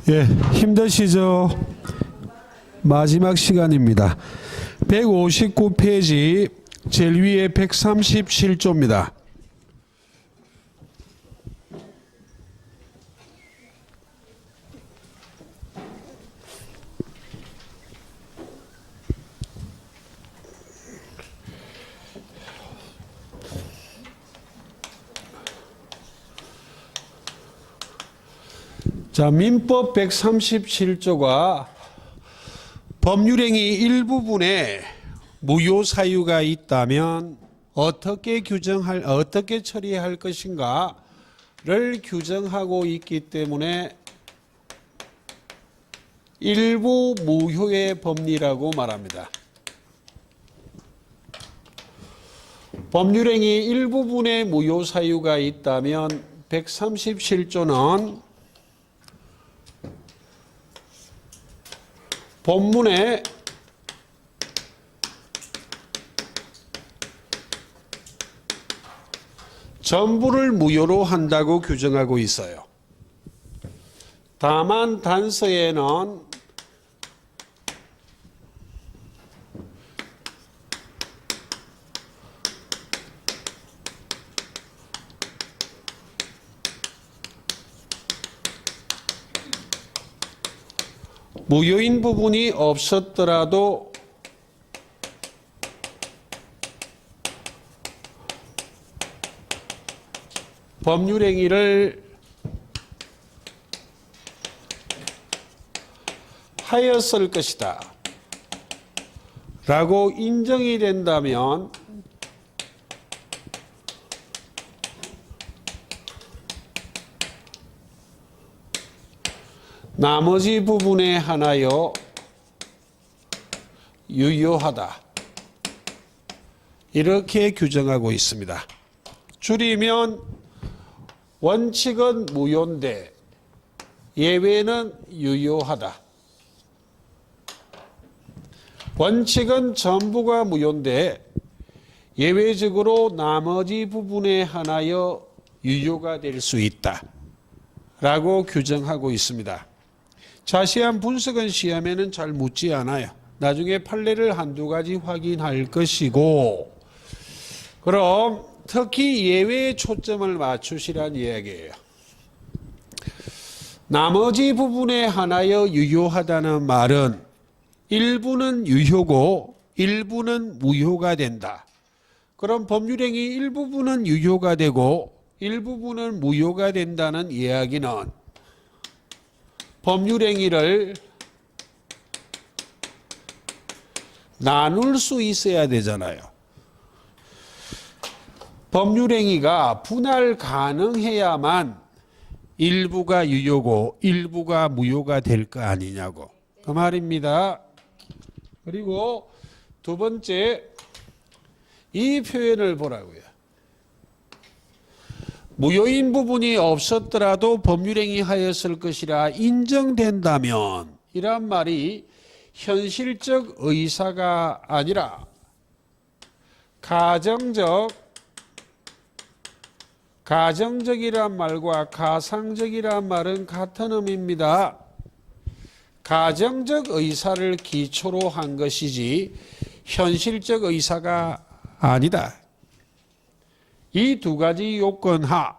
예, 힘드시죠? 마지막 시간입니다. 159페이지 제일 위에 137조입니다. 자, 민법 137조가 법률행위 일부분에 무효 사유가 있다면 어떻게 처리할 것인가를 규정하고 있기 때문에 일부 무효의 법리라고 말합니다. 법률행위 일부분에 무효 사유가 있다면 137조는 본문에 전부를 무효로 한다고 규정하고 있어요. 다만 단서에는 무효인 부분이 없었더라도 법률행위를 하였을 것이다 라고 인정이 된다면 나머지 부분에 한하여 유효하다 이렇게 규정하고 있습니다. 줄이면 원칙은 무효인데 예외는 유효하다. 원칙은 전부가 무효인데 예외적으로 나머지 부분에 한하여 유효가 될 수 있다 라고 규정하고 있습니다. 자세한 분석은 시험에는 잘 묻지 않아요. 나중에 판례를 한두 가지 확인할 것이고, 그럼 특히 예외에 초점을 맞추시란 이야기예요. 나머지 부분에 한하여 유효하다는 말은 일부는 유효고 일부는 무효가 된다. 그럼 법률행위 일부분은 유효가 되고 일부분은 무효가 된다는 이야기는 법률행위를 나눌 수 있어야 되잖아요. 법률행위가 분할 가능해야만 일부가 유효고 일부가 무효가 될 거 아니냐고 그 말입니다. 그리고 두 번째 이 표현을 보라고요. 무효인 부분이 없었더라도 법률행위 하였을 것이라 인정된다면 이란 말이 현실적 의사가 아니라 가정적이란 말과 가상적이란 말은 같은 의미입니다. 가정적 의사를 기초로 한 것이지 현실적 의사가 아니다. 이 두 가지 요건 하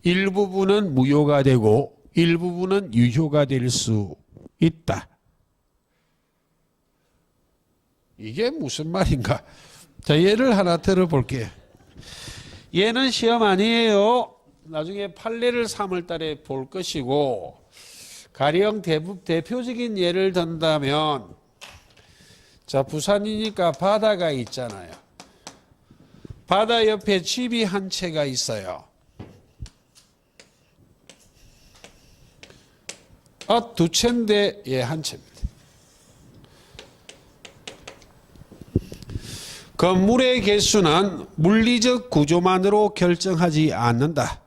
일부분은 무효가 되고 일부분은 유효가 될 수 있다. 이게 무슨 말인가? 자, 예를 하나 들어볼게요. 얘는 시험 아니에요. 나중에 판례를 3월 달에 볼 것이고 가령 대표적인 예를 든다면 자, 부산이니까 바다가 있잖아요. 바다 옆에 집이 한 채가 있어요. 두 채인데 한 채입니다. 건물의 개수는 물리적 구조만으로 결정하지 않는다.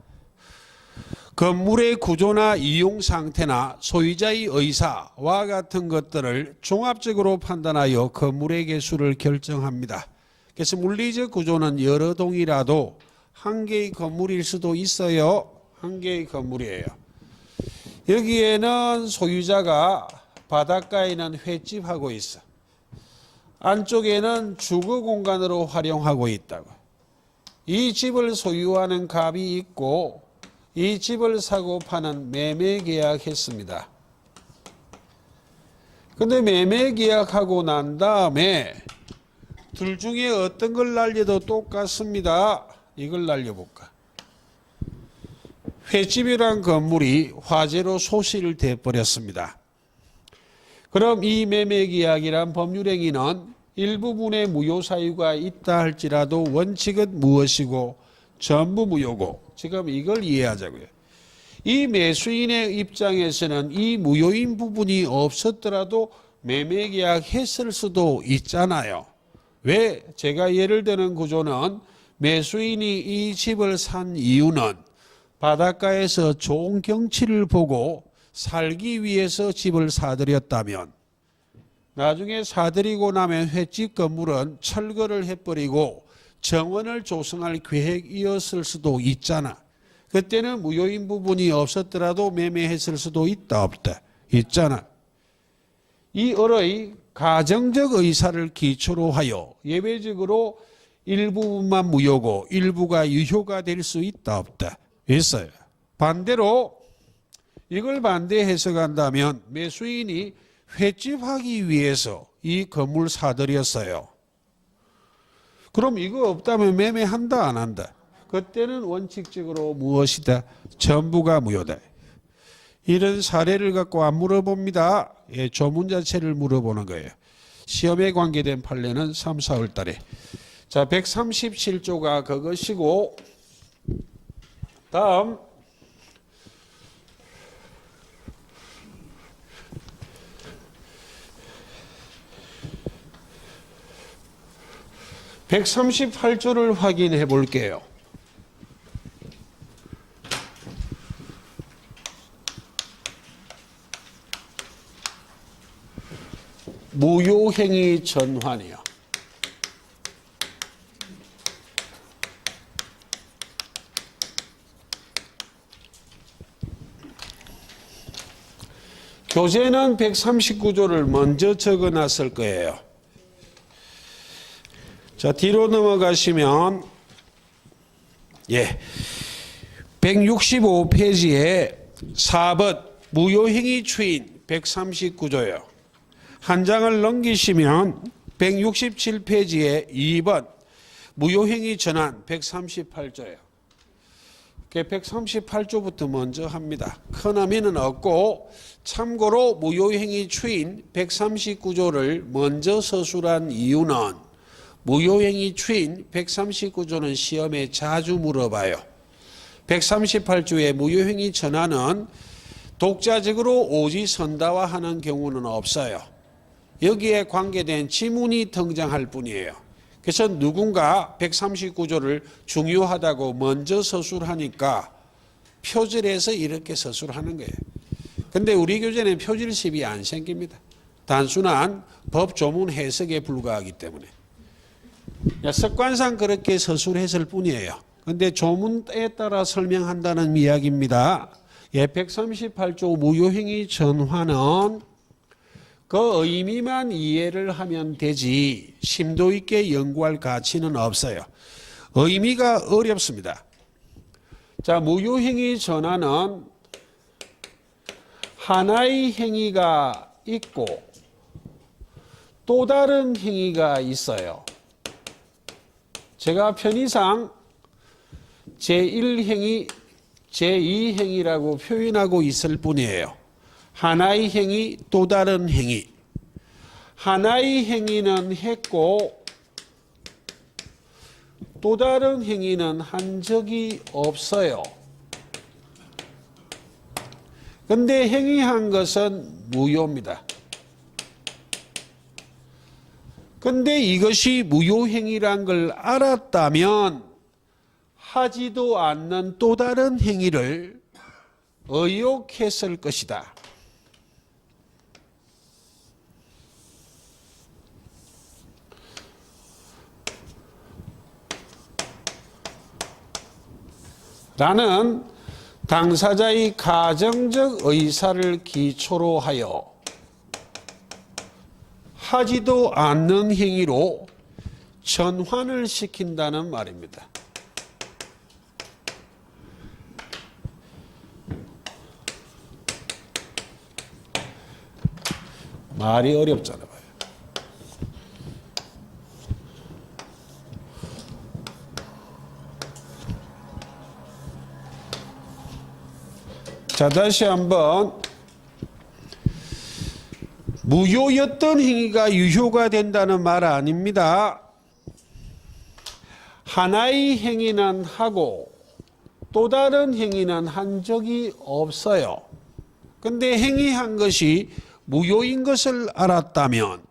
건물의 구조나 이용 상태나 소유자의 의사와 같은 것들을 종합적으로 판단하여 건물의 개수를 결정합니다. 그래서 물리적 구조는 여러 동이라도 한 개의 건물일 수도 있어요. 한 개의 건물이에요. 여기에는 소유자가 바닷가에는 횟집하고 있어. 안쪽에는 주거 공간으로 활용하고 있다고. 이 집을 소유하는 갑이 있고 이 집을 사고 파는 매매 계약했습니다. 근데 매매 계약하고 난 다음에 둘 중에 어떤 걸 날려도 똑같습니다. 이걸 날려볼까? 횟집이란 건물이 화재로 소실돼 버렸습니다. 그럼 이 매매 계약이란 법률 행위는 일부분의 무효 사유가 있다 할지라도 원칙은 무엇이고 전부 무효고, 지금 이걸 이해하자고요. 이 매수인의 입장에서는 이 무효인 부분이 없었더라도 매매 계약했을 수도 있잖아요. 왜? 제가 예를 드는 구조는 매수인이 이 집을 산 이유는 바닷가에서 좋은 경치를 보고 살기 위해서 집을 사들였다면 나중에 사들이고 나면 횟집 건물은 철거를 해버리고 정원을 조성할 계획이었을 수도 있잖아. 그때는 무효인 부분이 없었더라도 매매했을 수도 있다 없다? 있잖아. 이 을의 가정적 의사를 기초로 하여 예외적으로 일부분만 무효고 일부가 유효가 될 수 있다 없다? 있어요. 반대로 이걸 반대 해석한다면 매수인이 횟집하기 위해서 이 건물 사들였어요. 그럼 이거 없다면 매매한다 안 한다? 그때는 원칙적으로 무엇이다? 전부가 무효다. 이런 사례를 갖고 안 물어봅니다. 예, 조문 자체를 물어보는 거예요. 시험에 관계된 판례는 3, 4월 달에. 자, 137조가 그것이고, 다음 138조를 확인해 볼게요. 무효행위 전환이요. 교재는 139조를 먼저 적어 놨을 거예요. 자, 뒤로 넘어가시면, 165페이지에 4번 무효행위 추인 139조예요. 한 장을 넘기시면 167페이지에 2번 무효행위 전환 138조예요. 138조부터 먼저 합니다. 큰 의미는 없고 참고로 무효행위 추인 139조를 먼저 서술한 이유는 무효행위 추인 139조는 시험에 자주 물어봐요. 138조의 무효행위 전환은 독자적으로 오지선다화하는 경우는 없어요. 여기에 관계된 지문이 등장할 뿐이에요. 그래서 누군가 139조를 중요하다고 먼저 서술하니까 표절해서 이렇게 서술하는 거예요. 근데 우리 교재는 표절십이 안 생깁니다. 단순한 법 조문 해석에 불과하기 때문에. 습관상 그렇게 서술했을 뿐이에요. 근데 조문에 따라 설명한다는 이야기입니다. 138조 무효행위 전환은 그 의미만 이해를 하면 되지 심도 있게 연구할 가치는 없어요. 의미가 어렵습니다. 자, 무효행위 전환은 하나의 행위가 있고 또 다른 행위가 있어요. 제가 편의상 제1행위, 제2행위라고 표현하고 있을 뿐이에요. 하나의 행위, 또 다른 행위. 하나의 행위는 했고 또 다른 행위는 한 적이 없어요. 근데 행위한 것은 무효입니다. 근데 이것이 무효행위란 걸 알았다면 하지도 않는 또 다른 행위를 의욕했을 것이다. 라는 당사자의 가정적 의사를 기초로 하여 하지도 않는 행위로 전환을 시킨다는 말입니다. 말이 어렵잖아요. 자, 다시 한번. 무효였던 행위가 유효가 된다는 말 아닙니다. 하나의 행위는 하고 또 다른 행위는 한 적이 없어요. 근데 행위한 것이 무효인 것을 알았다면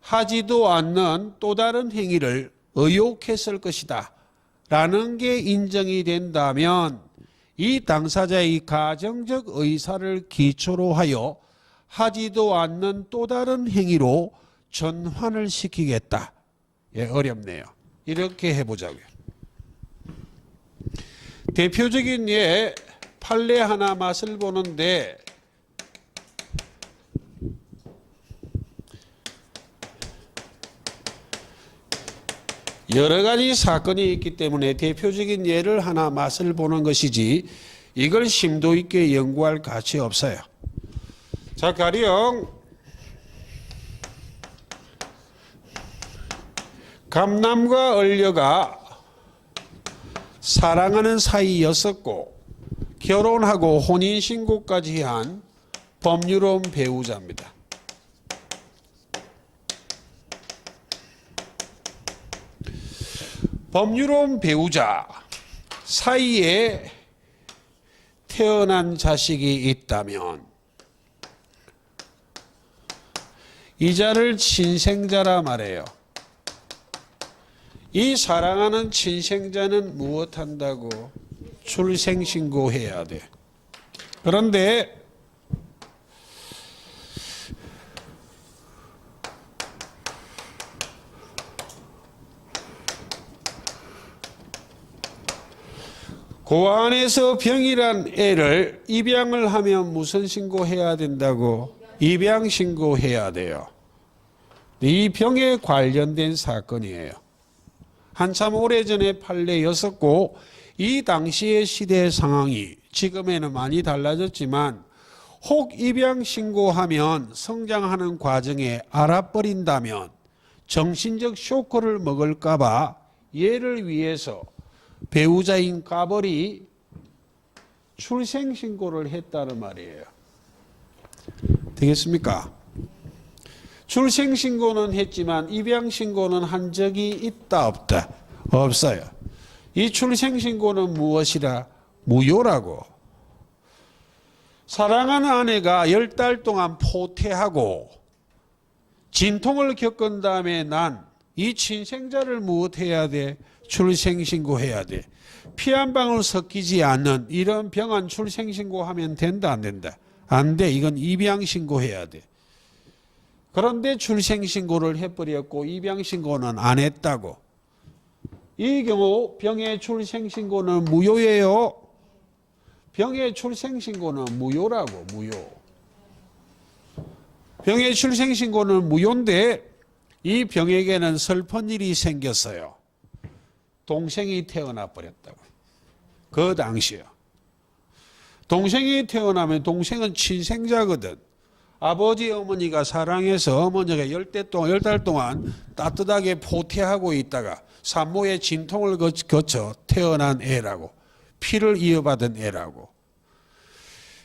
하지도 않는 또 다른 행위를 의욕했을 것이다 라는 게 인정이 된다면 이 당사자의 가정적 의사를 기초로 하여 하지도 않는 또 다른 행위로 전환을 시키겠다. 예, 어렵네요. 이렇게 해보자고요. 대표적인 예, 판례 하나 맛을 보는데 여러 가지 사건이 있기 때문에 대표적인 예를 하나 맛을 보는 것이지 이걸 심도 있게 연구할 가치 없어요. 자, 가령 감남과 얼려가 사랑하는 사이였었고 결혼하고 혼인신고까지 한 법유로운 배우자입니다. 법유로운 배우자 사이에 태어난 자식이 있다면 이 자를 친생자라 말해요. 이 사랑하는 친생자는 무엇한다고? 출생신고해야 돼. 그런데 그 안에서 병이란 애를 입양을 하면 무슨 신고해야 된다고? 입양 신고해야 돼요. 이 병에 관련된 사건이에요. 한참 오래전에 판례였었고 이 당시의 시대 상황이 지금에는 많이 달라졌지만 혹 입양 신고하면 성장하는 과정에 알아버린다면 정신적 쇼크를 먹을까 봐 얘를 위해서 배우자인 까벌이 출생신고를 했다는 말이에요. 되겠습니까? 출생신고는 했지만 입양신고는 한 적이 있다 없다? 없어요. 이 출생신고는 무엇이라? 무효라고. 사랑하는 아내가 10달 동안 포태하고 진통을 겪은 다음에 난 이 친생자를 무엇해야 돼? 출생신고해야 돼. 피 한 방울 섞이지 않는 이런 병은 출생신고하면 된다 안 된다? 안 돼. 이건 입양신고해야 돼. 그런데 출생신고를 해버렸고 입양신고는 안 했다고. 이 경우 병의 출생신고는 무효예요. 병의 출생신고는 무효라고. 무효. 병의 출생신고는 무효인데 이 병에게는 슬픈 일이 생겼어요. 동생이 태어나 버렸다고. 그 당시요. 동생이 태어나면 동생은 친생자거든. 아버지 어머니가 사랑해서 어머니가 10달 동안 따뜻하게 포태하고 있다가 산모의 진통을 거쳐 태어난 애라고. 피를 이어받은 애라고.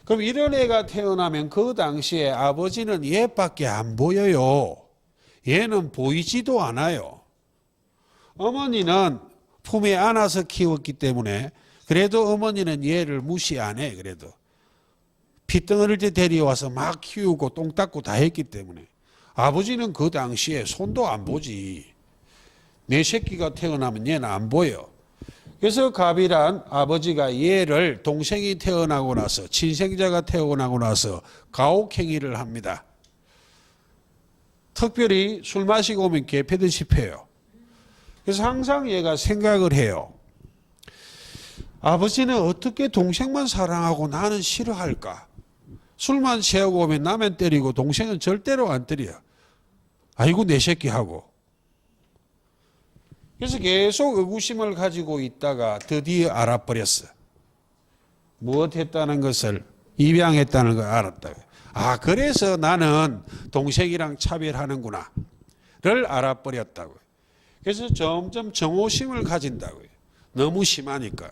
그럼 이런 애가 태어나면 그 당시에 아버지는 얘밖에 안 보여요. 얘는 보이지도 않아요. 어머니는 품에 안아서 키웠기 때문에 그래도 어머니는 얘를 무시 안 해. 그래도 핏덩어릴 때 데려와서 막 키우고 똥 닦고 다 했기 때문에 아버지는 그 당시에 손도 안 보지. 내 새끼가 태어나면 얘는 안 보여. 그래서 가빌한 아버지가 얘를 동생이 태어나고 나서 친생자가 태어나고 나서 가혹행위를 합니다. 특별히 술 마시고 오면 개패듯이 패요. 그래서 항상 얘가 생각을 해요. 아버지는 어떻게 동생만 사랑하고 나는 싫어할까? 술만 취하고 오면 나만 때리고 동생은 절대로 안 때려. 아이고 내 새끼 하고. 그래서 계속 의구심을 가지고 있다가 드디어 알아버렸어. 무엇했다는 것을, 입양했다는 걸 알았다고. 아, 그래서 나는 동생이랑 차별하는구나 를 알아버렸다고. 그래서 점점 정오심을 가진다고요. 너무 심하니까.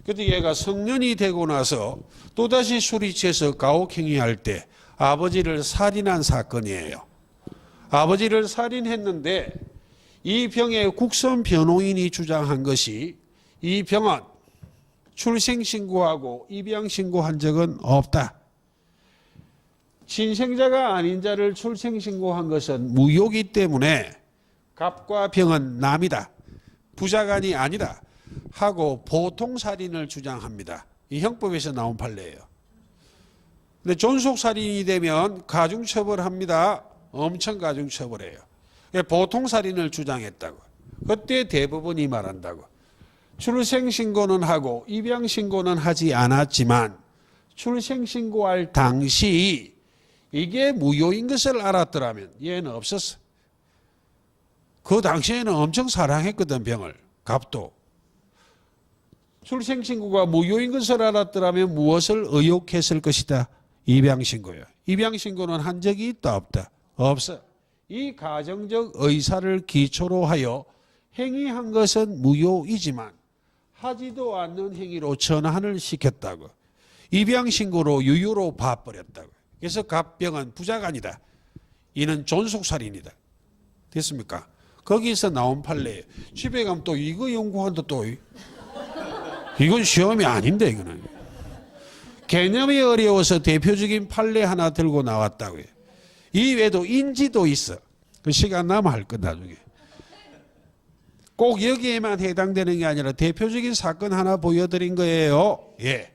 그런데 얘가 성년이 되고 나서 또다시 술이 취해서 가혹행위할 때 아버지를 살인한 사건이에요. 아버지를 살인했는데 이 병의 국선 변호인이 주장한 것이 이 병은 출생신고하고 입양신고한 적은 없다. 친생자가 아닌 자를 출생신고한 것은 무효이기 때문에 갑과 병은 남이다. 부자간이 아니다. 하고 보통살인을 주장합니다. 이 형법에서 나온 판례예요. 근데 존속살인이 되면 가중처벌합니다. 엄청 가중처벌해요. 보통살인을 주장했다고. 그때 대법원이 말한다고. 출생신고는 하고 입양신고는 하지 않았지만 출생신고할 당시 이게 무효인 것을 알았더라면 얘는 없었어. 그 당시에는 엄청 사랑했거든, 병을. 갑도. 출생신고가 무효인 것을 알았더라면 무엇을 의혹했을 것이다? 입양신고요. 입양신고는 한 적이 있다, 없다? 없어. 이 가정적 의사를 기초로 하여 행위한 것은 무효이지만 하지도 않는 행위로 전환을 시켰다고. 입양신고로 유효로 봐버렸다고. 그래서 갑병은 부자간이다. 이는 존속살인이다. 됐습니까? 거기서 나온 판례예요. 집에 가면 또 이거 연구한다 또. 이건 시험이 아닌데 이거는. 개념이 어려워서 대표적인 판례 하나 들고 나왔다고요. 이 외에도 인지도 있어. 그 시간 남아 할 것 나중에. 꼭 여기에만 해당되는 게 아니라 대표적인 사건 하나 보여드린 거예요. 예.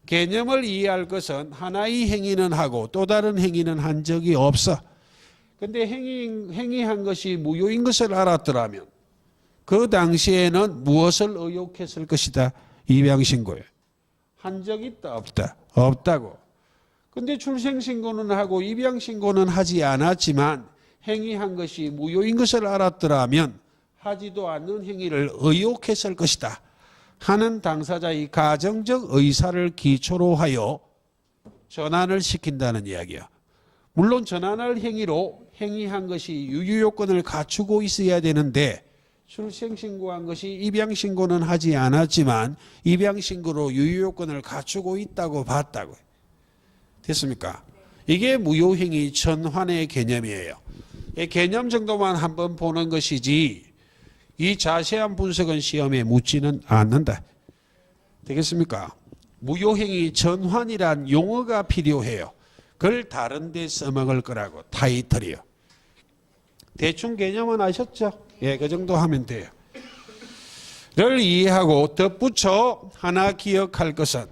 개념을 이해할 것은 하나의 행위는 하고 또 다른 행위는 한 적이 없어. 근데 행위한 것이 무효인 것을 알았더라면 그 당시에는 무엇을 의혹했을 것이다? 입양신고에. 한 적 있다 없다? 없다고. 근데 출생신고는 하고 입양신고는 하지 않았지만 행위한 것이 무효인 것을 알았더라면 하지도 않는 행위를 의혹했을 것이다 하는 당사자의 가정적 의사를 기초로 하여 전환을 시킨다는 이야기야. 물론 전환할 행위로 행위한 것이 유효요건을 갖추고 있어야 되는데 출생신고한 것이 입양신고는 하지 않았지만 입양신고로 유효요건을 갖추고 있다고 봤다고. 됐습니까? 이게 무효행위 전환의 개념이에요. 이 개념 정도만 한번 보는 것이지 이 자세한 분석은 시험에 묻지는 않는다. 되겠습니까? 무효행위 전환이란 용어가 필요해요. 그걸 다른 데 써먹을 거라고 타이틀이요. 대충 개념은 아셨죠? 예, 그 정도 하면 돼요. 를 이해하고 덧붙여 하나 기억할 것은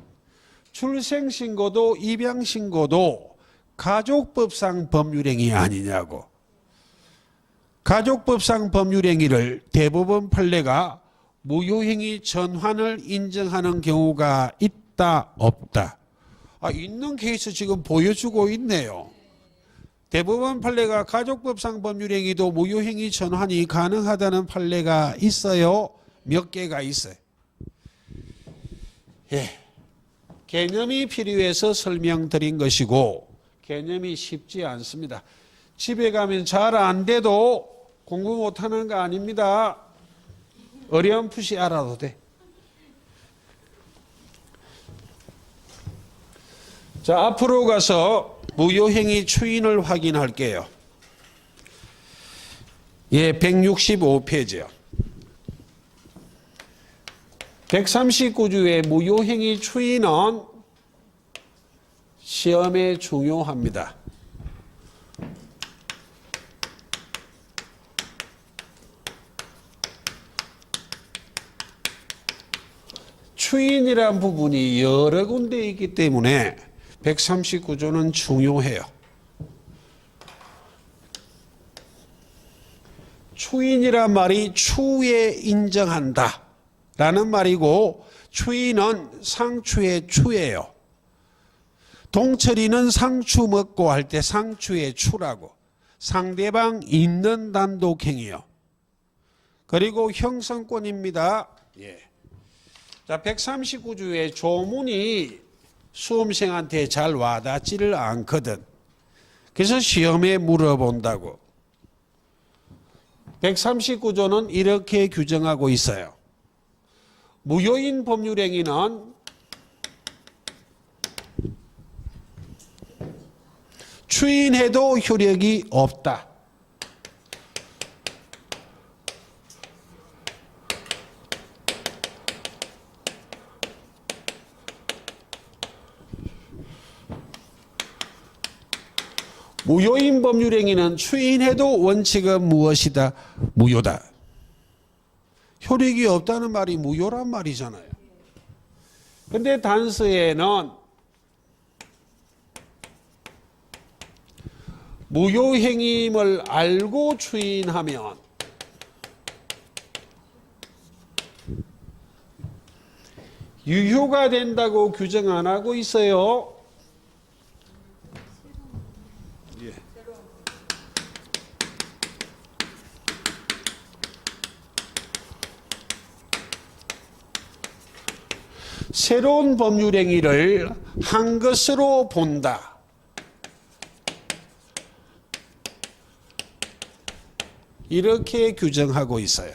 출생신고도 입양신고도 가족법상 법률행위 아니냐고. 가족법상 법률행위를 대법원 판례가 무효행위 전환을 인정하는 경우가 있다 없다? 아, 있는 케이스 지금 보여주고 있네요. 대법원 판례가 가족법상 법률행위도 무효행위 전환이 가능하다는 판례가 있어요. 몇 개가 있어요. 예. 개념이 필요해서 설명드린 것이고 개념이 쉽지 않습니다. 집에 가면 잘 안 돼도 공부 못하는 거 아닙니다. 어렴풋이 알아도 돼. 자, 앞으로 가서 무효행위 추인을 확인할게요. 예, 165페이지요. 139주의 무효행위 추인은 시험에 중요합니다. 추인이란 부분이 여러 군데 있기 때문에 139조는 중요해요. 추인이란 말이 추후에 인정한다 라는 말이고 추인은 상추의 추예요. 동철이는 상추 먹고 할 때 상추의 추라고. 상대방 있는 단독행위요. 그리고 형성권입니다. 예. 자, 139주의 조문이 수험생한테 잘 와닿지를 않거든. 그래서 시험에 물어본다고. 139조는 이렇게 규정하고 있어요. 무효인 법률행위는 추인해도 효력이 없다. 무효인 법률행위는 추인해도 원칙은 무엇이다? 무효다. 효력이 없다는 말이 무효란 말이잖아요. 근데 단서에는 무효행위임을 알고 추인하면 유효가 된다고 규정 안 하고 있어요. 새로운 법률행위를 한 것으로 본다. 이렇게 규정하고 있어요.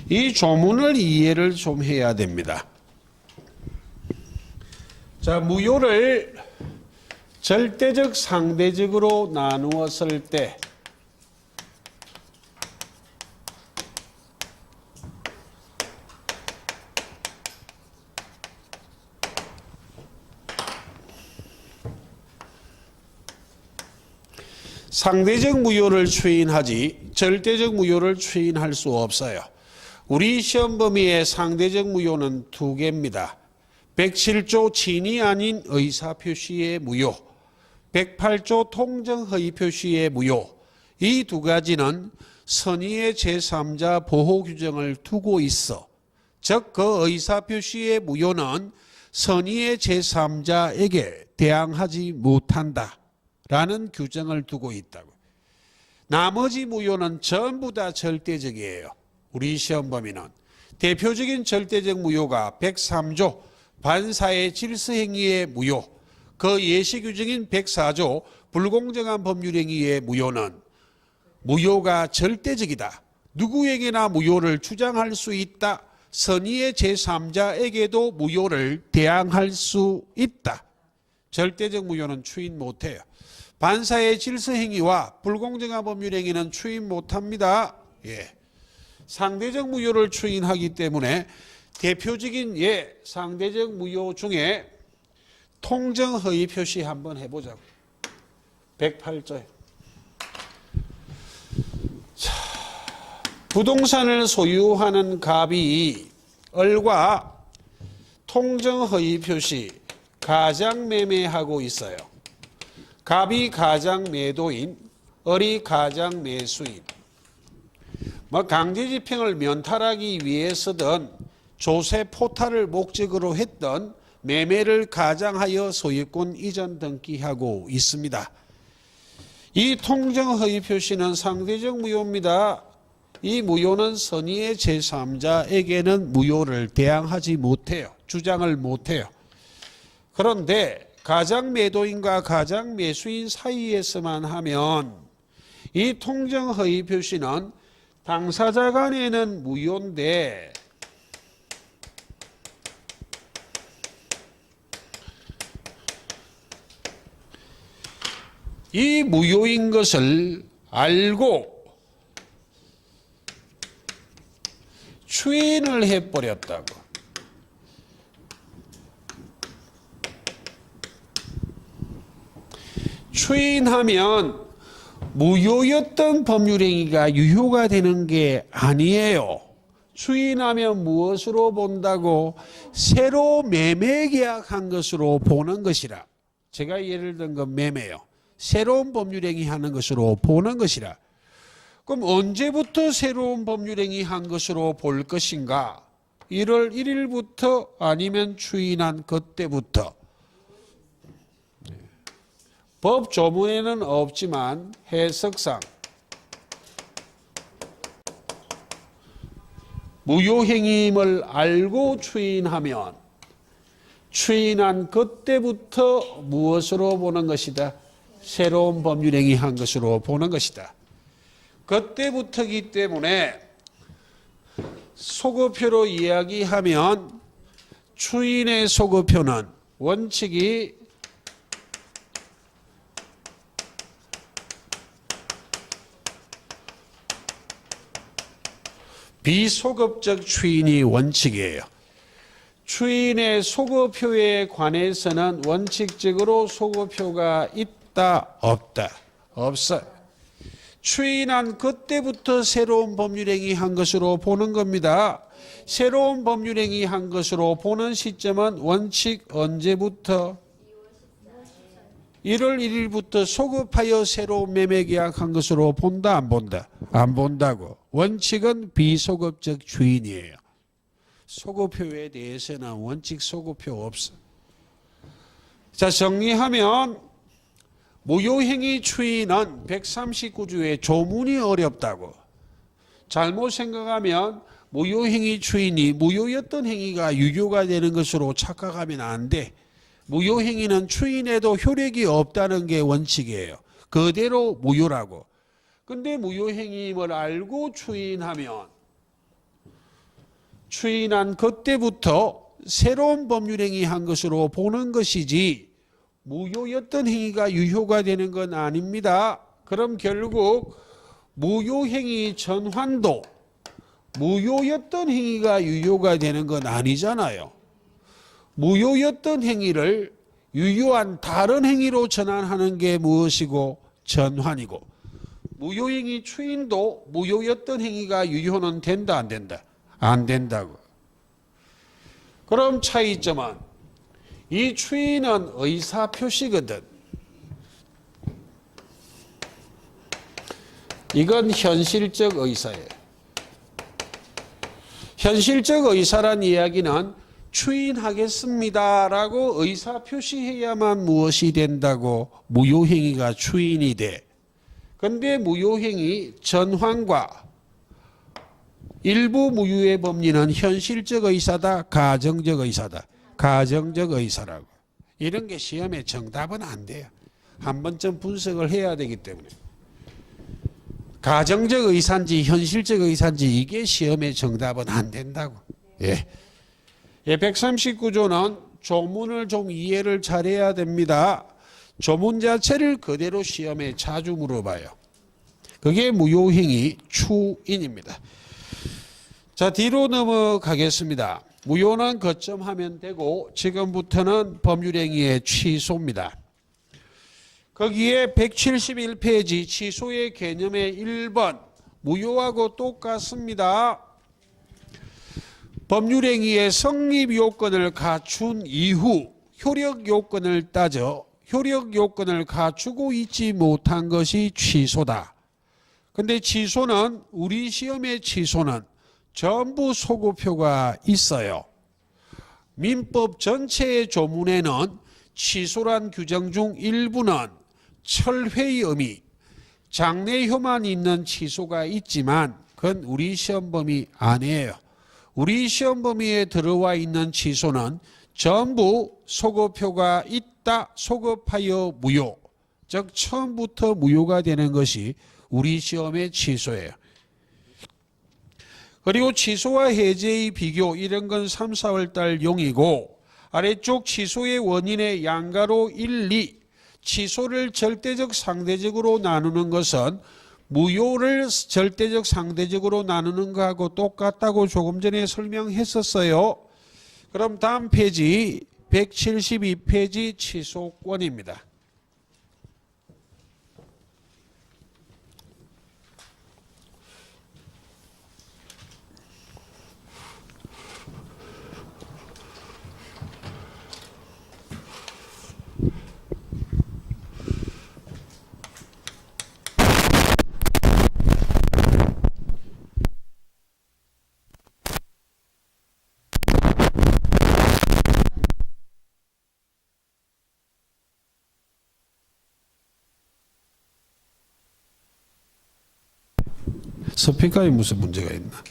이 조문을 이해를 좀 해야 됩니다. 자, 무효를 절대적, 상대적으로 나누었을 때 상대적 무효를 추인하지 절대적 무효를 추인할 수 없어요. 우리 시험 범위의 상대적 무효는 두 개입니다. 107조 친이 아닌 의사표시의 무효, 108조 통정허위표시의 무효. 이 두 가지는 선의의 제3자 보호 규정을 두고 있어. 즉 그 의사표시의 무효는 선의의 제3자에게 대항하지 못한다 라는 규정을 두고 있다고. 나머지 무효는 전부 다 절대적이에요. 우리 시험 범위는. 대표적인 절대적 무효가 103조 반사의 질서행위의 무효, 그 예시규정인 104조 불공정한 법률행위의 무효는 무효가 절대적이다. 누구에게나 무효를 주장할 수 있다. 선의의 제3자에게도 무효를 대항할 수 있다. 절대적 무효는 추인 못해요. 반사의 질서행위와 불공정한 법률행위는 추인 못합니다. 예. 상대적 무효를 추인하기 때문에 대표적인 상대적 무효 중에 통정허위 표시 한번 해보자고. 108조에. 자, 부동산을 소유하는 갑이 을과 통정허위 표시 가장매매하고 있어요. 갑이 가장매도인, 을이 가장매수인. 강제집행을 면탈하기 위해서든 조세 포탈을 목적으로 했던 매매를 가장하여 소유권 이전 등기하고 있습니다. 이 통정허위 표시는 상대적 무효입니다. 이 무효는 선의의 제3자에게는 무효를 대항하지 못해요. 주장을 못해요. 그런데 가장매도인과 가장매수인 사이에서만 하면 이 통정허위 표시는 당사자 간에는 무효인데 이 무효인 것을 알고 추인을 해버렸다고. 추인하면 무효였던 법률행위가 유효가 되는 게 아니에요. 추인하면 무엇으로 본다고? 새로 매매 계약한 것으로 보는 것이라. 제가 예를 든 건 매매요. 새로운 법률행위 하는 것으로 보는 것이라. 그럼 언제부터 새로운 법률행위 한 것으로 볼 것인가? 1월 1일부터 아니면 추인한 그때부터. 법 조문에는 없지만 해석상 무효행위임을 알고 추인하면 추인한 그때부터 무엇으로 보는 것이다? 새로운 법률행위 한 것으로 보는 것이다. 그때부터이기 때문에 소급표로 이야기하면 추인의 소급표는 원칙이 비소급적 추인이 원칙이에요. 추인의 소급표에 관해서는 원칙적으로 소급표가 있다, 없다? 없어요. 추인한 그때부터 새로운 법률행위 한 것으로 보는 겁니다. 새로운 법률행위 한 것으로 보는 시점은 원칙 언제부터? 1월 1일부터 소급하여 새로운 매매 계약한 것으로 본다, 안 본다? 안 본다고. 원칙은 비소급적 추인이에요. 소급표에 대해서는 원칙 소급표 없어. 자, 정리하면 무효행위 추인은 139조의 조문이 어렵다고. 잘못 생각하면 무효행위 추인이 무효였던 행위가 유효가 되는 것으로 착각하면 안 돼. 무효행위는 추인해도 효력이 없다는 게 원칙이에요. 그대로 무효라고. 근데 무효행위임을 알고 추인하면 추인한 그때부터 새로운 법률행위 한 것으로 보는 것이지 무효였던 행위가 유효가 되는 건 아닙니다. 그럼 결국 무효행위 전환도 무효였던 행위가 유효가 되는 건 아니잖아요. 무효였던 행위를 유효한 다른 행위로 전환하는 게 무엇이고? 전환이고. 무효행위 추인도 무효였던 행위가 유효는 된다, 안 된다? 안 된다고. 그럼 차이점은 이 추인은 의사표시거든. 이건 현실적 의사예요. 현실적 의사란 이야기는 추인하겠습니다라고 의사표시해야만 무엇이 된다고? 무효행위가 추인이 돼. 그런데 무효행위 전환과 일부 무효의 법리는 현실적 의사다, 가정적 의사다. 가정적 의사라고. 이런 게 시험에 정답은 안 돼요. 한 번쯤 분석을 해야 되기 때문에. 가정적 의사인지 현실적 의사인지 이게 시험의 정답은 안 된다고. 예. 139조는 조문을 좀 이해를 잘해야 됩니다. 조문 자체를 그대로 시험에 자주 물어봐요. 그게 무효행위 추인입니다. 자, 뒤로 넘어가겠습니다. 무효는 거점하면 되고 지금부터는 법률행위의 취소입니다. 거기에 171페이지 취소의 개념의 1번 무효하고 똑같습니다. 법률행위의 성립 요건을 갖춘 이후 효력 요건을 따져 효력 요건을 갖추고 있지 못한 것이 취소다. 근데 취소는 우리 시험의 취소는 전부 소급표가 있어요. 민법 전체의 조문에는 취소란 규정 중 일부는 철회의 의미, 장래효만 있는 취소가 있지만 그건 우리 시험 범위 아니에요. 우리 시험 범위에 들어와 있는 취소는 전부 소급표가 있다, 소급하여 무효. 즉 처음부터 무효가 되는 것이 우리 시험의 취소예요. 그리고 취소와 해제의 비교 이런 건 3, 4월 달 용이고 아래쪽 취소의 원인의 양가로 1, 2 취소를 절대적 상대적으로 나누는 것은 무효를 절대적 상대적으로 나누는 거하고 똑같다고 조금 전에 설명했었어요. 그럼 다음 페이지 172페이지 취소권입니다. 스피커에 무슨 문제가 있나?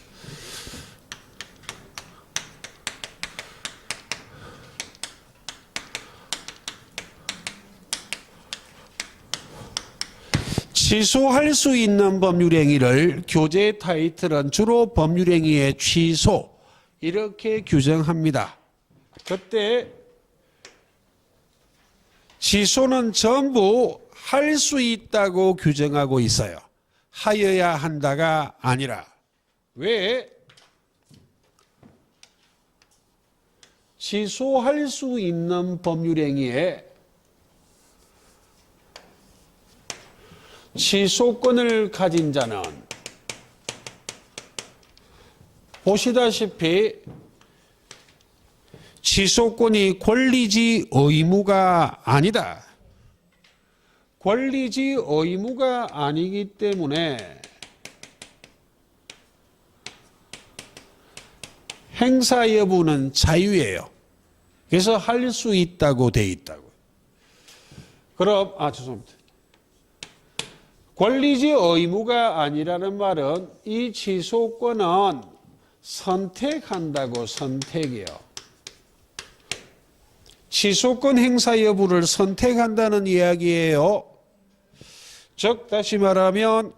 취소할 수 있는 법률행위를 교재 타이틀은 주로 법률행위의 취소 이렇게 규정합니다. 그때 취소는 전부 할 수 있다고 규정하고 있어요. 하여야 한다가 아니라. 왜? 취소할 수 있는 법률행위에 취소권을 가진 자는 보시다시피 취소권이 권리지 의무가 아니다. 권리지 의무가 아니기 때문에 행사 여부는 자유예요. 그래서 할 수 있다고 돼 있다고. 그럼 죄송합니다. 권리지 의무가 아니라는 말은 이 취소권은 선택한다고. 선택이요. 취소권 행사 여부를 선택한다는 이야기예요. 즉 다시 말하면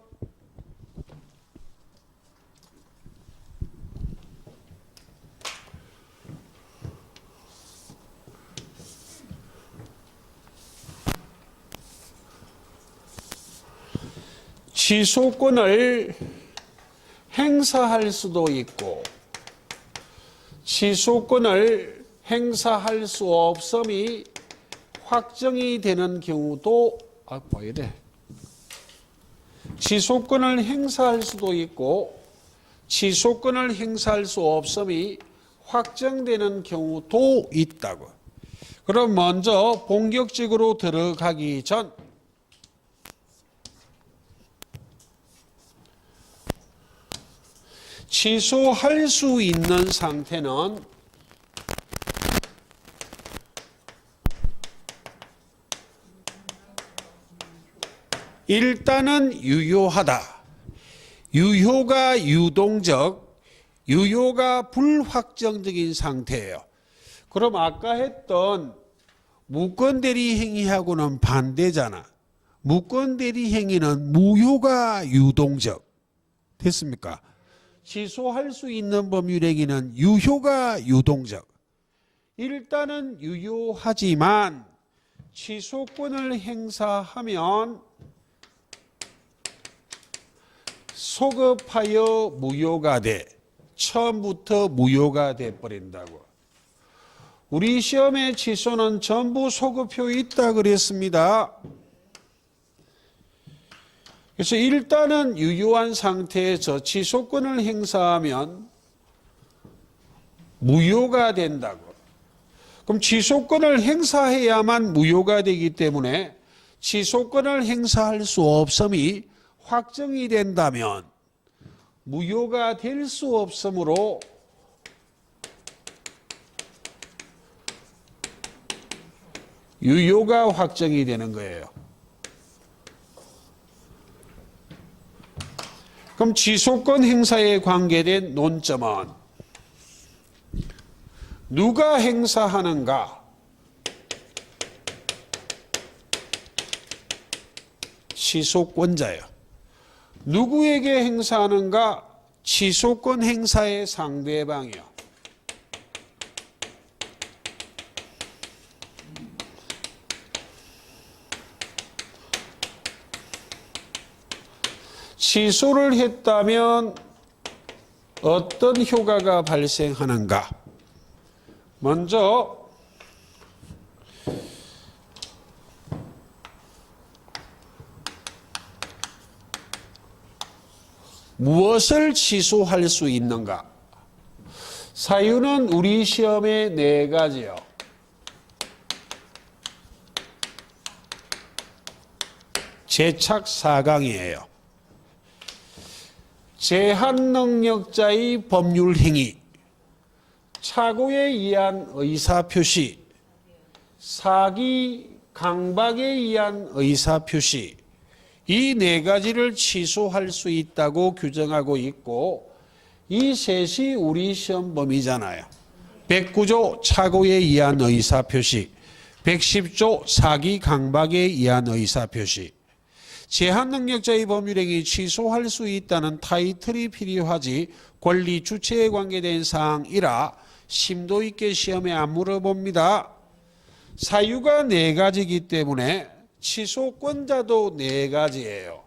취소권을 행사할 수도 있고 취소권을 행사할 수 없음이 확정이 되는 경우도 봐야 돼. 취소권을 행사할 수도 있고 취소권을 행사할 수 없음이 확정되는 경우도 있다고. 그럼 먼저 본격적으로 들어가기 전 취소할 수 있는 상태는 일단은 유효하다. 유효가 유동적, 유효가 불확정적인 상태예요. 그럼 아까 했던 무권대리 행위하고는 반대잖아. 무권대리 행위는 무효가 유동적. 됐습니까? 취소할 수 있는 법률행위는 유효가 유동적. 일단은 유효하지만 취소권을 행사하면 소급하여 무효가 돼. 처음부터 무효가 돼버린다고. 우리 시험의 취소는 전부 소급표 있다 그랬습니다. 그래서 일단은 유효한 상태에서 취소권을 행사하면 무효가 된다고. 그럼 취소권을 행사해야만 무효가 되기 때문에 취소권을 행사할 수 없음이 확정이 된다면 무효가 될 수 없으므로 유효가 확정이 되는 거예요. 그럼 취소권 행사에 관계된 논점은 누가 행사하는가? 취소권자예요. 누구에게 행사하는가? 취소권 행사의 상대방이요. 취소를 했다면 어떤 효과가 발생하는가? 먼저 무엇을 취소할 수 있는가? 사유는 우리 시험에 4가지요. 제착 4강이에요. 제한능력자의 법률행위, 착오에 의한 의사표시, 사기, 강박에 의한 의사표시, 이 네 가지를 취소할 수 있다고 규정하고 있고 이 셋이 우리 시험 범위잖아요. 109조 착오에 의한 의사표시, 110조 사기 강박에 의한 의사표시. 제한능력자의 법률행위 취소할 수 있다는 타이틀이 필요하지 권리 주체에 관계된 사항이라 심도 있게 시험에 안 물어봅니다. 사유가 네 가지이기 때문에 취소권자도 네 가지예요.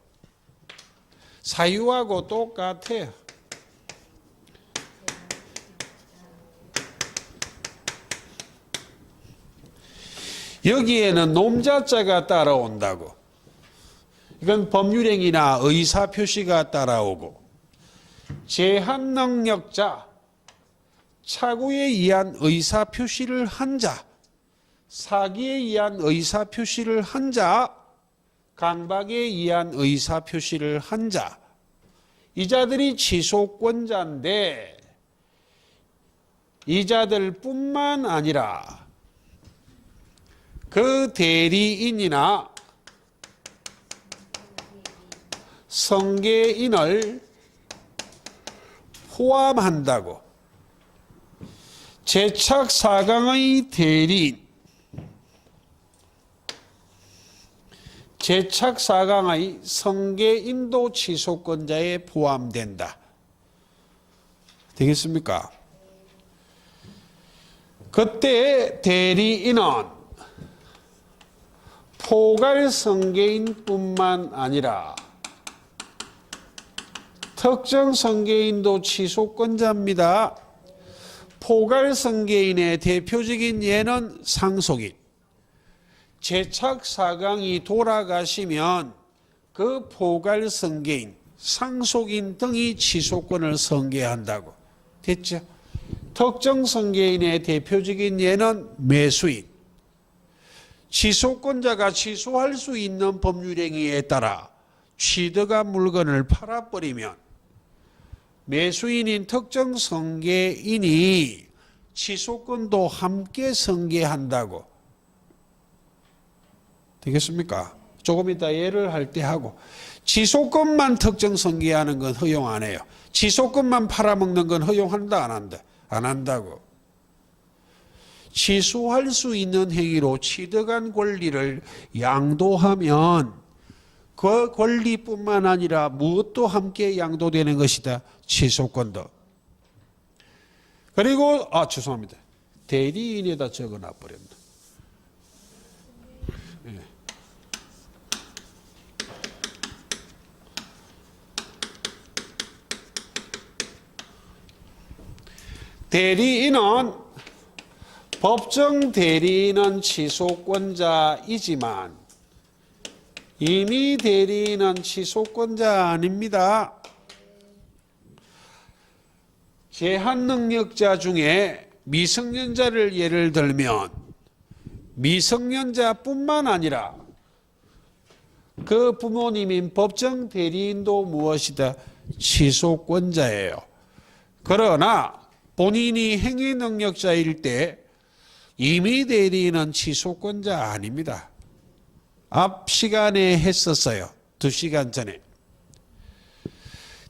사유하고 똑같아요. 여기에는 놈자자가 따라온다고. 이건 법률행위나 의사표시가 따라오고 제한능력자, 착오에 의한 의사표시를 한 자, 사기에 의한 의사표시를 한 자, 강박에 의한 의사표시를 한 자, 이 자들이 취소권자인데 이 자들뿐만 아니라 그 대리인이나 성계인을 포함한다고. 제착 4강의 대리인, 제착 4강의 성계인도 취소권자에 포함된다. 되겠습니까? 그때 대리인은 포괄 성계인뿐만 아니라 특정 성계인도 취소권자입니다. 포괄 성계인의 대표적인 예는 상속인. 제착 4강이 돌아가시면 그 포괄 성계인, 상속인 등이 취소권을 성계한다고. 됐죠? 특정 성계인의 대표적인 예는 매수인. 취소권자가 취소할 수 있는 법률행위에 따라 취득한 물건을 팔아버리면 매수인인 특정 성계인이 취소권도 함께 성계한다고. 되겠습니까? 조금 이따 예를 할 때 하고. 취소권만 특정 성계하는 건 허용 안 해요. 취소권만 팔아먹는 건 허용한다 안 한다? 안 한다고. 취소할 수 있는 행위로 취득한 권리를 양도하면 그 권리뿐만 아니라 무엇도 함께 양도되는 것이다. 취소권도. 그리고 죄송합니다. 대리인에다 적어놔 버렸나. 예. 대리인은 법정 대리인은 취소권자이지만 임의 대리인은 취소권자 아닙니다. 제한능력자 중에 미성년자를 예를 들면 미성년자뿐만 아니라 그 부모님인 법정 대리인도 무엇이다? 취소권자예요. 그러나 본인이 행위능력자일 때 임의 대리인은 취소권자 아닙니다. 앞 시간에 했었어요. 2시간 전에.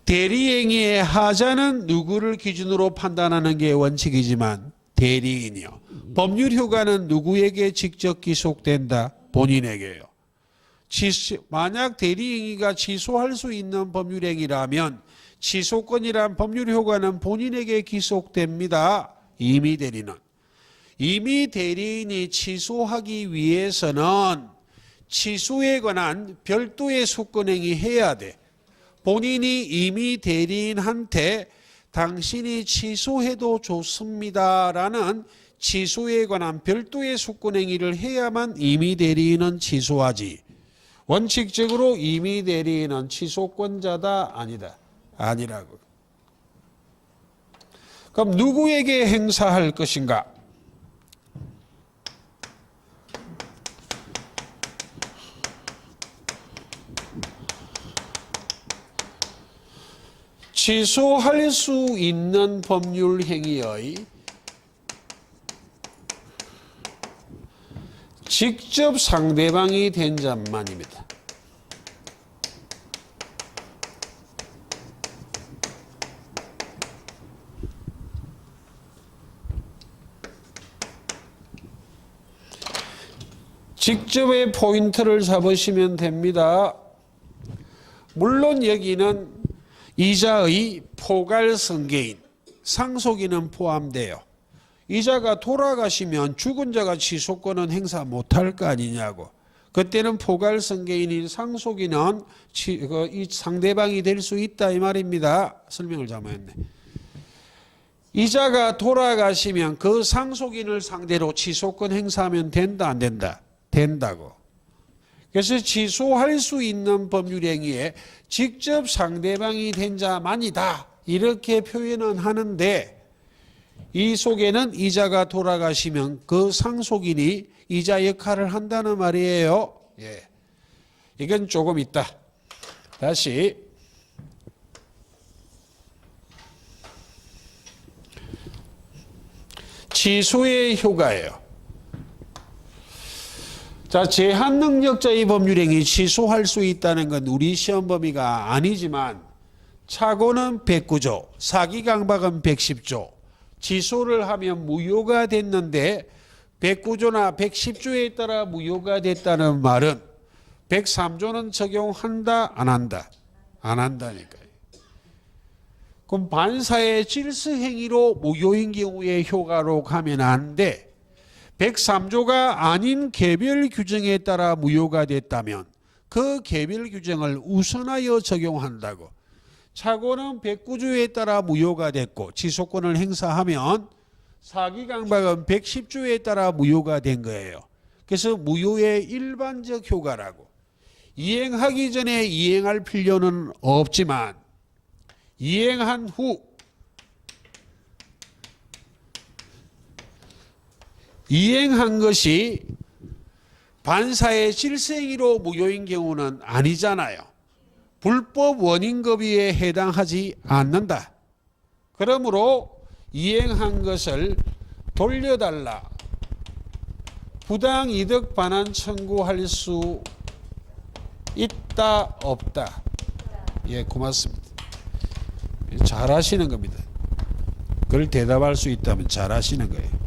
대리행위의 하자는 누구를 기준으로 판단하는 게 원칙이지만 대리인이요. 법률 효과는 누구에게 직접 기속된다? 본인에게요. 만약 대리행위가 취소할 수 있는 법률행위라면 취소권이란 법률 효과는 본인에게 기속됩니다. 임의 대리는. 임의 대리인이 취소하기 위해서는 취소에 관한 별도의 속건행위 해야 돼. 본인이 임의 대리인한테 당신이 취소해도 좋습니다라는 취소에 관한 별도의 속건행위를 해야만 임의 대리인은 취소하지. 원칙적으로 임의 대리인은 취소권자다 아니다. 아니라고. 그럼 누구에게 행사할 것인가? 취소할 수 있는 법률 행위의 직접 상대방이 된 자만입니다. 직접의 포인트를 잡으시면 됩니다. 물론 여기는 이자의 포괄성계인 상속인은 포함돼요. 이자가 돌아가시면 죽은 자가 취소권은 행사 못할 거 아니냐고. 그때는 포괄성계인인 상속인은 이 상대방이 될 수 있다 이 말입니다. 설명을 잘못했네. 이자가 돌아가시면 그 상속인을 상대로 취소권 행사하면 된다 안 된다? 된다고. 그래서 취소할 수 있는 법률 행위에 직접 상대방이 된 자만이다 이렇게 표현은 하는데 이 속에는 이자가 돌아가시면 그 상속인이 이자 역할을 한다는 말이에요. 예. 이건 조금 있다. 다시. 취소의 효과예요. 자, 제한능력자의 법률행위 취소할 수 있다는 건 우리 시험 범위가 아니지만 착오는 109조, 사기강박은 110조, 취소를 하면 무효가 됐는데 109조나 110조에 따라 무효가 됐다는 말은 103조는 적용한다 안 한다? 안 한다니까요. 그럼 반사의 질서행위로 무효인 경우에 효과로 가면 안 돼. 103조가 아닌 개별 규정에 따라 무효가 됐다면 그 개별 규정을 우선하여 적용한다고. 착오는 109조에 따라 무효가 됐고 취소권을 행사하면 사기강박은 110조에 따라 무효가 된 거예요. 그래서 무효의 일반적 효과라고. 이행하기 전에 이행할 필요는 없지만 이행한 후 이행한 것이 반사의 질서행위로 무효인 경우는 아니잖아요. 불법 원인급여에 해당하지 않는다. 그러므로 이행한 것을 돌려달라. 부당이득 반환 청구할 수 있다 없다. 예, 고맙습니다. 잘하시는 겁니다. 그걸 대답할 수 있다면 잘하시는 거예요.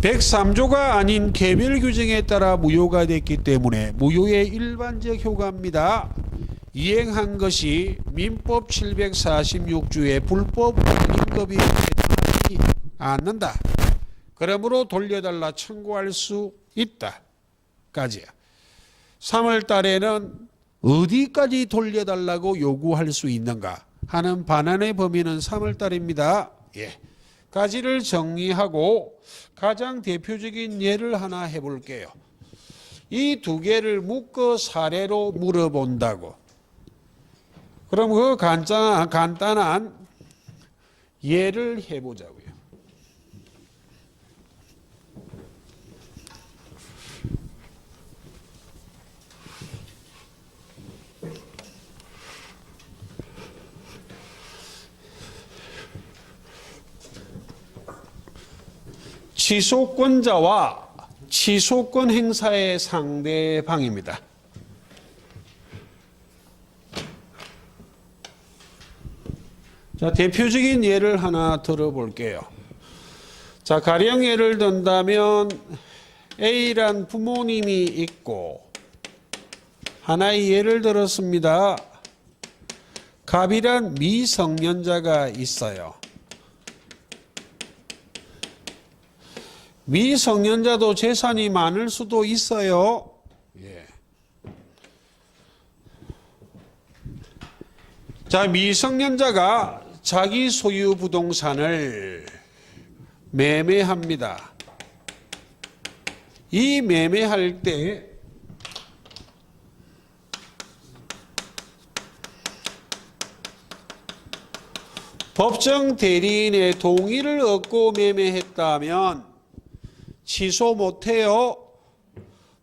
103조가 아닌 개별 규정에 따라 무효가 됐기 때문에 무효의 일반적 효과입니다. 이행한 것이 민법 746조의 불법 원인급여에 해당하지 않는다. 그러므로 돌려달라 청구할 수 있다. 까지야. 3월 달에는 어디까지 돌려달라고 요구할 수 있는가 하는 반환의 범위는 3월 달입니다. 예. 까지를 정리하고 가장 대표적인 예를 하나 해볼게요. 이 두 개를 묶어 사례로 물어본다고. 그럼 그 간단한 예를 해보자고요. 취소권자와 취소권 행사의 상대방입니다. 자, 대표적인 예를 하나 들어볼게요. 자, 가령 예를 든다면 A란 부모님이 있고 하나의 예를 들었습니다. 갑이란 미성년자가 있어요. 미성년자도 재산이 많을 수도 있어요. 예. 자, 미성년자가 자기 소유 부동산을 매매합니다. 이 매매할 때 법정 대리인의 동의를 얻고 매매했다면 취소 못해요.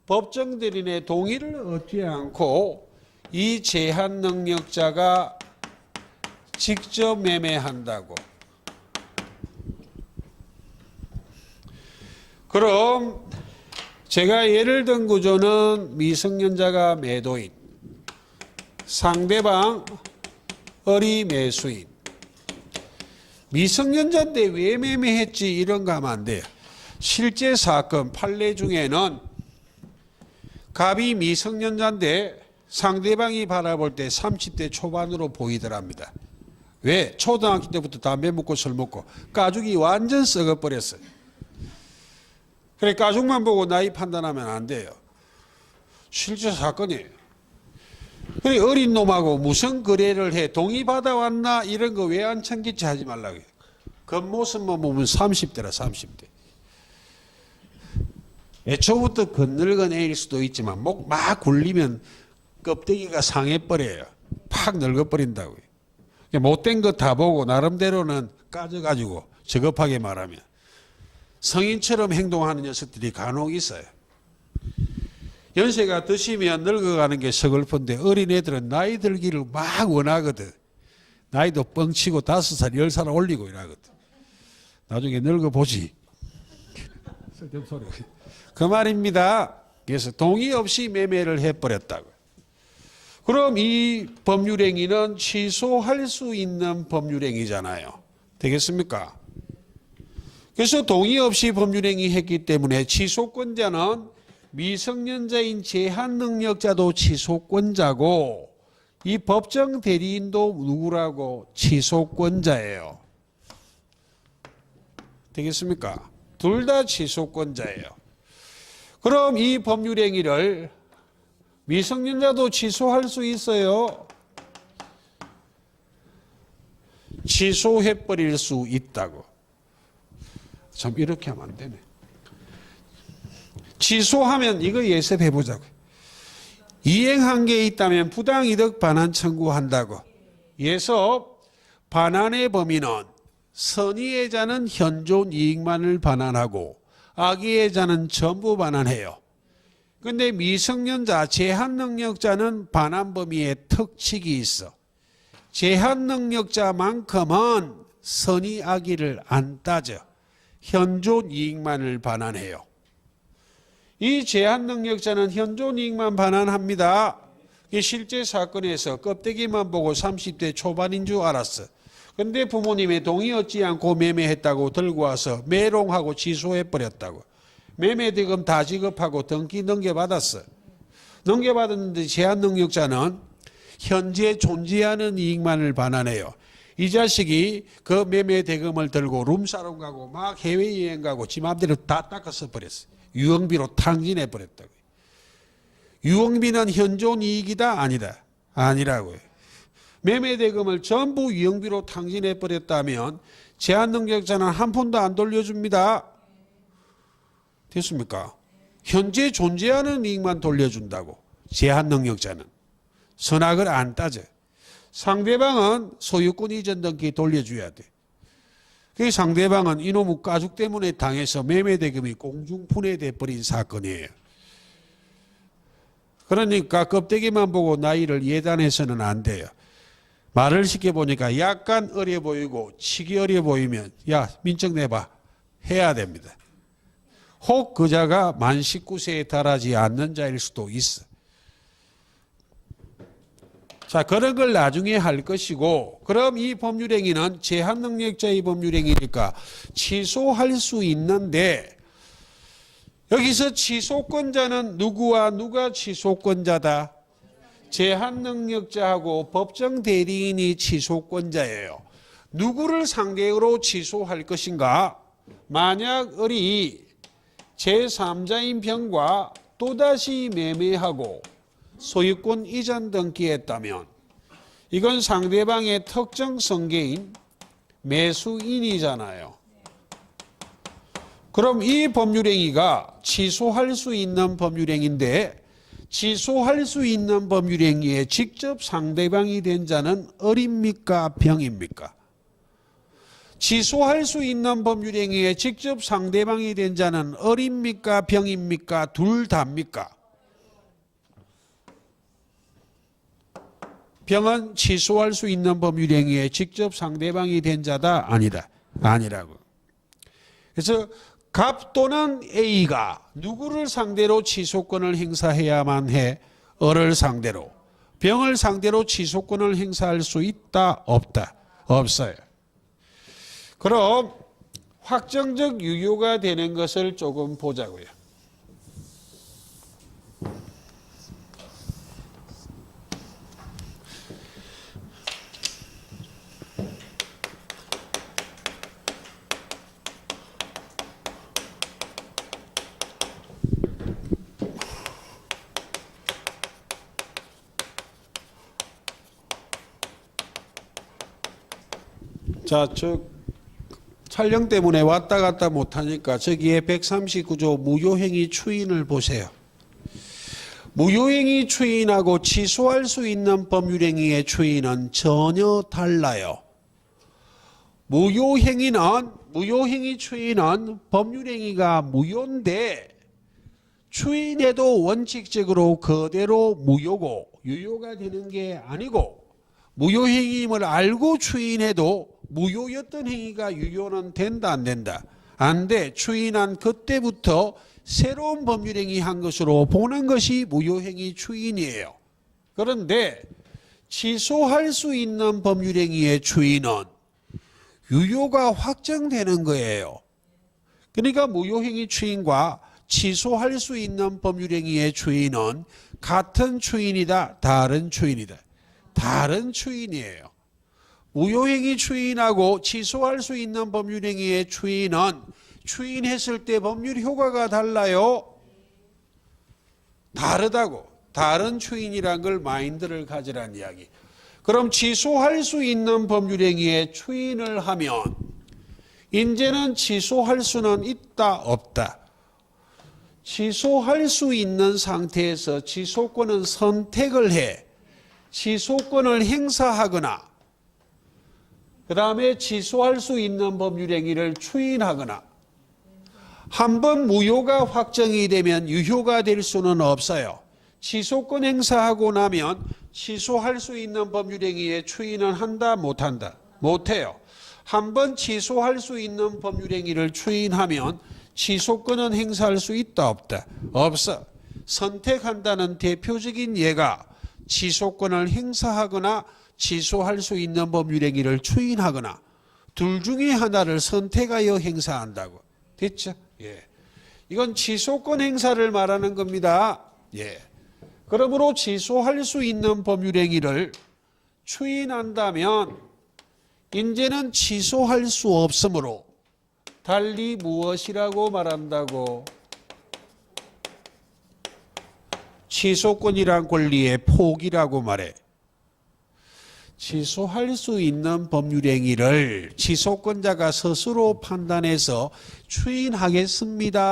법정 대리인의 동의를 얻지 않고 이 제한 능력자가 직접 매매한다고. 그럼 제가 예를 든 구조는 미성년자가 매도인, 상대방 어리 매수인. 미성년자인데 왜 매매했지 이런 거 하면 안 돼요. 실제 사건 판례 중에는 갑이 미성년자인데 상대방이 바라볼 때 30대 초반으로 보이더랍니다. 왜? 초등학교 때부터 담배 먹고 술 먹고 가죽이 완전 썩어버렸어요. 그래 가죽만 보고 나이 판단하면 안 돼요. 실제 사건이에요. 그래 어린 놈하고 무슨 거래를 해? 동의 받아왔나? 이런 거 왜 안 챙기지 하지 말라고요. 겉모습만 보면 30대라 30대. 애초부터 건늙은 애일 수도 있지만 목 막 굴리면 껍데기가 상해버려요. 팍 늙어버린다고요. 못된 거 다 보고 나름대로는 까져가지고 저급하게 말하면 성인처럼 행동하는 녀석들이 간혹 있어요. 연세가 드시면 늙어가는 게 서글픈데 어린애들은 나이 들기를 막 원하거든. 나이도 뻥치고 5살, 10살 올리고 이러거든. 나중에 늙어보지. 그 말입니다. 그래서 동의 없이 매매를 해버렸다고. 그럼 이 법률행위는 취소할 수 있는 법률행위잖아요. 되겠습니까? 그래서 동의 없이 법률행위 했기 때문에 취소권자는 미성년자인 제한능력자도 취소권자고 이 법정 대리인도 누구라고? 취소권자예요. 되겠습니까? 둘 다 취소권자예요. 그럼 이 법률행위를 미성년자도 취소할 수 있어요. 취소해버릴 수 있다고. 참 이렇게 하면 안 되네. 취소하면 이거 예습해보자고. 이행한 게 있다면 부당이득 반환 청구한다고. 예습 반환의 범위는 선의의자는 현존 이익만을 반환하고 악의의자는 전부 반환해요. 그런데 미성년자 제한능력자는 반환 범위에 특칙이 있어. 제한능력자만큼은 선의 악의를 안 따져. 현존 이익만을 반환해요. 이 제한능력자는 현존 이익만 반환합니다. 실제 사건에서 껍데기만 보고 30대 초반인 줄 알았어. 근데 부모님의 동의 얻지 않고 매매했다고 들고 와서 매롱하고 취소해버렸다고. 매매대금 다 지급하고 등기 넘겨받았어. 넘겨받았는데 제한능력자는 현재 존재하는 이익만을 반환해요. 이 자식이 그 매매대금을 들고 룸사롱 가고 막 해외여행 가고 지 맘대로 다 닦아서 버렸어. 유흥비로 탕진해버렸다고. 유흥비는 현존 이익이다? 아니다. 아니라고요. 매매대금을 전부 유흥비로 탕진해버렸다면 제한능력자는 한 푼도 안 돌려줍니다. 됐습니까? 현재 존재하는 이익만 돌려준다고. 제한능력자는. 선악을 안 따져. 상대방은 소유권 이전 등기 돌려줘야 돼. 그 상대방은 이놈의 가죽 때문에 당해서 매매대금이 공중분해돼 버린 사건이에요. 그러니까 껍데기만 보고 나이를 예단해서는 안 돼요. 말을 시켜보니까 약간 어려 보이고 치기 어려 보이면 야 민증 내봐 해야 됩니다. 혹 그자가 만 19세에 달하지 않는 자일 수도 있어. 자, 그런 걸 나중에 할 것이고, 그럼 이 법률행위는 제한능력자의 법률행위니까 취소할 수 있는데, 여기서 취소권자는 누구와 누가 취소권자다? 제한능력자하고 법정 대리인이 취소권자예요. 누구를 상대로 취소할 것인가? 만약 을이 제3자인 병과 또다시 매매하고 소유권 이전 등기했다면 이건 상대방의 특정 성계인 매수인이잖아요. 그럼 이 법률행위가 취소할 수 있는 법률행위인데 취소할 수 있는 법률행위에 직접 상대방이 된 자는 을입니까? 병입니까? 취소할 수 있는 법률행위에 직접 상대방이 된 자는 을입니까? 병입니까? 둘 다입니까? 병은 취소할 수 있는 법률행위에 직접 상대방이 된 자다? 아니다. 아니라고. 그래서 갑 또는 A가 누구를 상대로 취소권을 행사해야만 해? 을을 상대로. 병을 상대로 취소권을 행사할 수 있다? 없다? 없어요. 그럼 확정적 유효가 되는 것을 조금 보자고요. 자, 촬영 때문에 왔다 갔다 못하니까 저기에 139조 무효행위 추인을 보세요. 무효행위 추인하고 취소할 수 있는 법률행위의 추인은 전혀 달라요. 무효행위 추인은 법률행위가 무효인데 추인해도 원칙적으로 그대로 무효고 유효가 되는 게 아니고 무효행위임을 알고 추인해도 무효였던 행위가 유효는 된다 안 된다? 안 돼. 추인한 그때부터 새로운 법률행위 한 것으로 보는 것이 무효행위 추인이에요. 그런데 취소할 수 있는 법률행위의 추인은 유효가 확정되는 거예요. 그러니까 무효행위 추인과 취소할 수 있는 법률행위의 추인은 같은 추인이다, 다른 추인이다. 다른 추인이에요. 무효행위 추인하고 취소할 수 있는 법률행위의 추인은 추인했을 때 법률 효과가 달라요. 다르다고. 다른 추인이란 걸 마인드를 가지란 이야기. 그럼 취소할 수 있는 법률행위의 추인을 하면 이제는 취소할 수는 있다 없다. 취소할 수 있는 상태에서 취소권은 선택을 해. 취소권을 행사하거나 그 다음에 취소할 수 있는 법률행위를 추인하거나 한번 무효가 확정이 되면 유효가 될 수는 없어요. 취소권 행사하고 나면 취소할 수 있는 법률행위의 추인은 한다 못한다? 못해요. 한번 취소할 수 있는 법률행위를 추인하면 취소권은 행사할 수 있다 없다? 없어. 선택한다는 대표적인 예가 취소권을 행사하거나 취소할 수 있는 법률행위를 추인하거나 둘 중에 하나를 선택하여 행사한다고. 됐죠? 예. 이건 취소권 행사를 말하는 겁니다. 예. 그러므로 취소할 수 있는 법률행위를 추인한다면 이제는 취소할 수 없으므로 달리 무엇이라고 말한다고? 취소권이란 권리의 포기라고 말해. 취소할 수 있는 법률행위를 취소권자가 스스로 판단해서 추인하겠습니다라고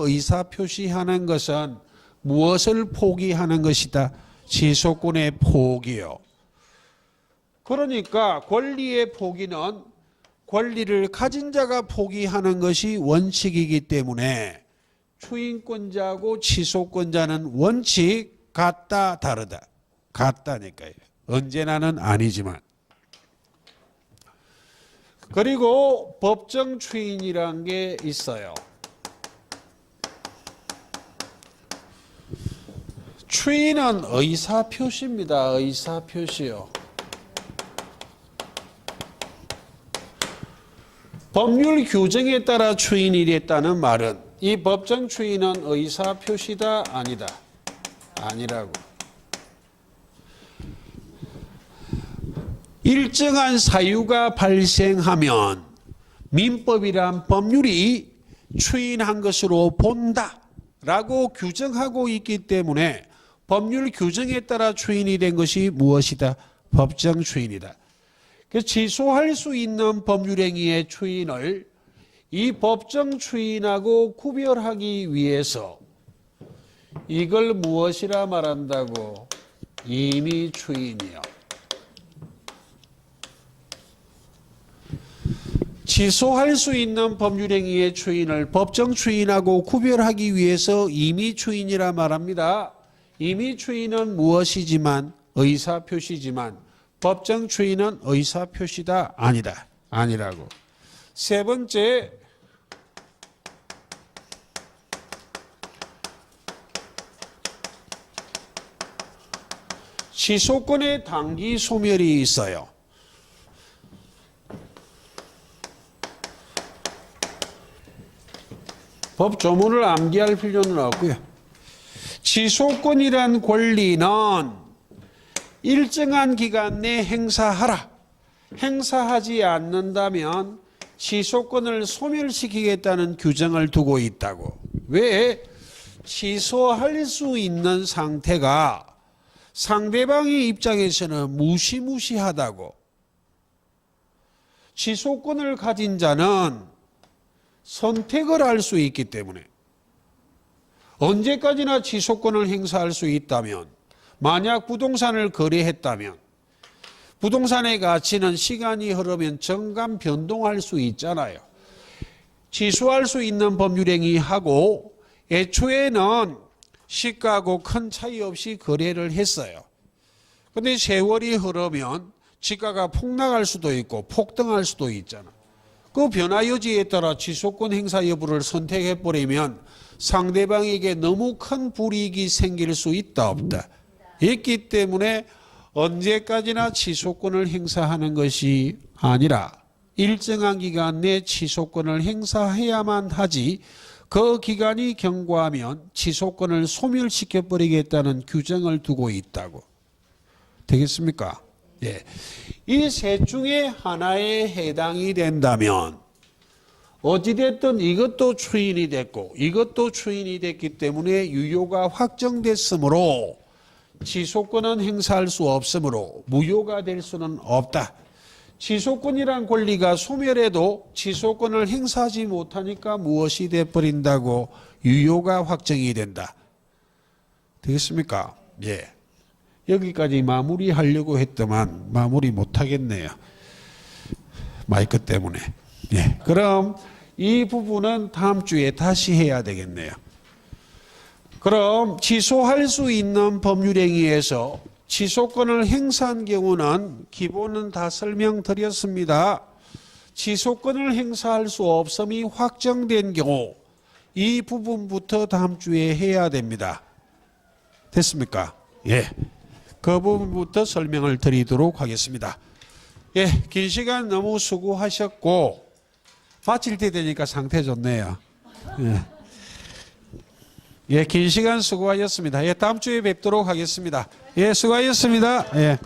의사표시하는 것은 무엇을 포기하는 것이다? 취소권의 포기요. 그러니까 권리의 포기는 권리를 가진 자가 포기하는 것이 원칙이기 때문에 추인권자하고 취소권자는 원칙 같다 다르다. 같다니까요. 언제나는 아니지만. 그리고 법정 추인이라는 게 있어요. 추인은 의사표시입니다. 의사표시요. 법률 규정에 따라 추인이 됐다는 말은 이 법정 추인은 의사표시다 아니다? 아니라고. 일정한 사유가 발생하면 민법이란 법률이 추인한 것으로 본다라고 규정하고 있기 때문에 법률 규정에 따라 추인이 된 것이 무엇이다? 법정 추인이다. 취소할 수 있는 법률행위의 추인을 이 법정 추인하고 구별하기 위해서 이걸 무엇이라 말한다고? 임의 추인이요. 취소할 수 있는 법률행위의 추인을 법정 추인하고 구별하기 위해서 임의 추인이라 말합니다. 임의 추인은 무엇이지만 의사표시지만 법정 추인은 의사표시다 아니다? 아니라고. 세 번째, 취소권의 단기 소멸이 있어요. 법 조문을 암기할 필요는 없고요. 취소권이란 권리는 일정한 기간 내 행사하라. 행사하지 않는다면 취소권을 소멸시키겠다는 규정을 두고 있다고. 왜? 취소할 수 있는 상태가 상대방의 입장에서는 무시무시하다고. 취소권을 가진 자는 선택을 할 수 있기 때문에 언제까지나 취소권을 행사할 수 있다면, 만약 부동산을 거래했다면 부동산의 가치는 시간이 흐르면 정감 변동할 수 있잖아요. 취소할 수 있는 법률행위하고 애초에는 시가하고 큰 차이 없이 거래를 했어요. 그런데 세월이 흐르면 지가가 폭락할 수도 있고 폭등할 수도 있잖아. 그 변화 여지에 따라 취소권 행사 여부를 선택해버리면 상대방에게 너무 큰 불이익이 생길 수 있다 없다. 있기 때문에 언제까지나 취소권을 행사하는 것이 아니라 일정한 기간 내 취소권을 행사해야만 하지, 그 기간이 경과하면 취소권을 소멸시켜버리겠다는 규정을 두고 있다고. 되겠습니까? 예. 이 셋 중에 하나에 해당이 된다면 어찌됐든 이것도 추인이 됐고 이것도 추인이 됐기 때문에 유효가 확정됐으므로 취소권은 행사할 수 없으므로 무효가 될 수는 없다. 취소권이란 권리가 소멸해도 취소권을 행사하지 못하니까 무엇이 돼버린다고? 유효가 확정이 된다. 되겠습니까? 예. 여기까지 마무리하려고 했더만 마무리 못하겠네요. 마이크 때문에. 예. 그럼 이 부분은 다음 주에 다시 해야 되겠네요. 그럼 취소할 수 있는 법률행위에서 취소권을 행사한 경우는 기본은 다 설명드렸습니다. 취소권을 행사할 수 없음이 확정된 경우 이 부분부터 다음 주에 해야 됩니다. 됐습니까? 예. 그 부분부터 설명을 드리도록 하겠습니다. 예, 긴 시간 너무 수고하셨고 마칠 때 되니까 상태 좋네요. 예. 예, 긴 시간 수고하셨습니다. 예, 다음 주에 뵙도록 하겠습니다. 예, 수고하셨습니다. 예.